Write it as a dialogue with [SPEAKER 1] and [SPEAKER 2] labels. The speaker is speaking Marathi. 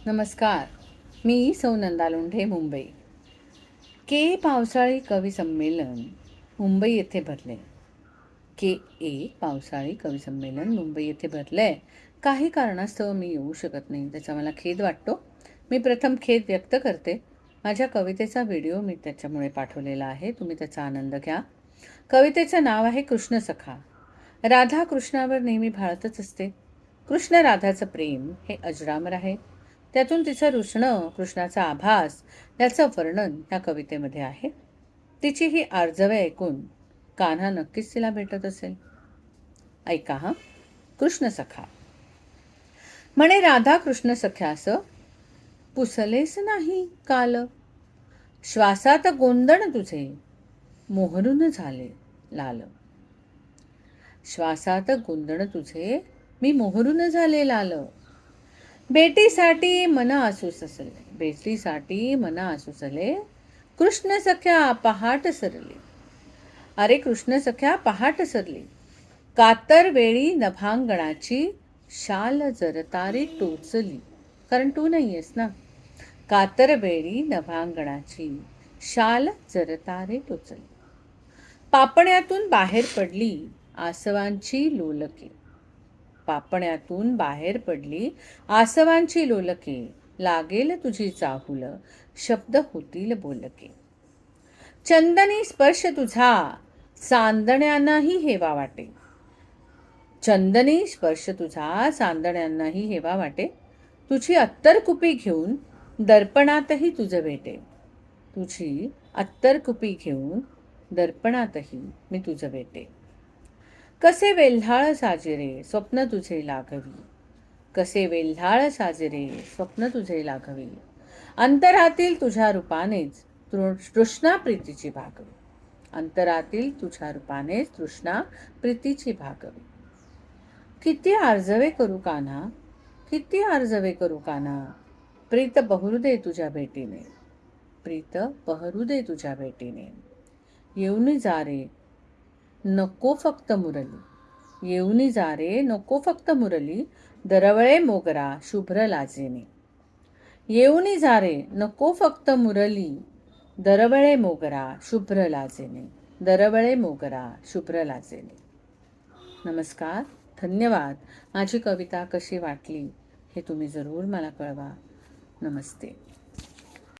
[SPEAKER 1] नमस्कार. मी सौ नंदा लोंढे, मुंबई. पावसाळी कवी संमेलन मुंबई येथे भरले. पावसाळी कवी संमेलन मुंबई येथे भरले. काही कारणास्तव मी येऊ शकत नाही, त्याचा मला खेद वाटतो. मी प्रथम खेद व्यक्त करते. माझ्या कवितेचा व्हिडिओ मी त्याच्यामुळे पाठवलेला आहे, तुम्ही त्याचा आनंद घ्या. कवितेचं नाव आहे कृष्णसखा. राधा कृष्णावर नेहमी भाळतच असते. कृष्ण राधाचं प्रेम हे अजरामर आहे. त्यातून तिचं रुसणं, कृष्णाचा आभास याचं वर्णन या कवितेमध्ये आहे. तिची ही आर्जवे ऐकून कान्हा नक्कीच तिला भेटत असेल. ऐका हा. कृष्णसखा. म्हणे राधा कृष्ण सख्यास पुसलेस नाही काल, श्वासात गोंदण तुझे मोहरून झाले लाल. श्वासात गोंदण तुझे मी मोहरून झाले लाल. बेटीसाठी मन आसूसले, बेटीसाठी मन आसूसले, कृष्ण सख्या पहाट सरली. अरे कृष्ण सख्या पहाट सरली, कातर वेळी नभांगणाची शाल जरतारी टोचली. कारण तू नाहीयेस ना. कातर वेळी नभांगणाची शाल जरतारी टोचली. पापण्यातून बाहेर पडली आसवांची लोलके. पापण्यातून बाहेर पडली आसवांची लोलके, लागेल तुझी चाहूल शब्द होतील बोलके. चंदनी स्पर्श तुझा चांदण्यांनाही हेवा वाटे. चंदनी स्पर्श तुझा चांदण्यांनाही हेवा वाटे. तुझी अत्तर कुपी घेऊन दर्पणातही तुझं भेटे. तुझी अत्तर कुपी घेऊन दर्पणातही मी तुझं भेटे. कसे वेल्हाळ साजिरे स्वप्न तुझे लाघवी. कसे वेल्हाळ साजिरे स्वप्न तुझे लाघवी. अंतरातील तुझ्या रूपानेच तृष्णा प्रीतीची भागवी. अंतरातील तुझ्या रूपानेच तृष्णा प्रीतीची भागवी. किती आर्जवे करू कान्हा, किती आर्जवे करू कान्हा, प्रीत बहरू दे तुझ्या भेटीने. प्रीत बहरू दे तुझ्या भेटीने. येऊन जा रे नको फक्त मुरली. येऊनी जा रे नको फक्त मुरली, दरवळे मोगरा शुभ्र लाजेने. येऊनी जा रे नको फक्त मुरली, दरवळे मोगरा शुभ्र लाजेने. दरवळे मोगरा शुभ्र लाजेने. नमस्कार, धन्यवाद. माझी कविता कशी वाटली हे तुम्ही जरूर मला कळवा. नमस्ते.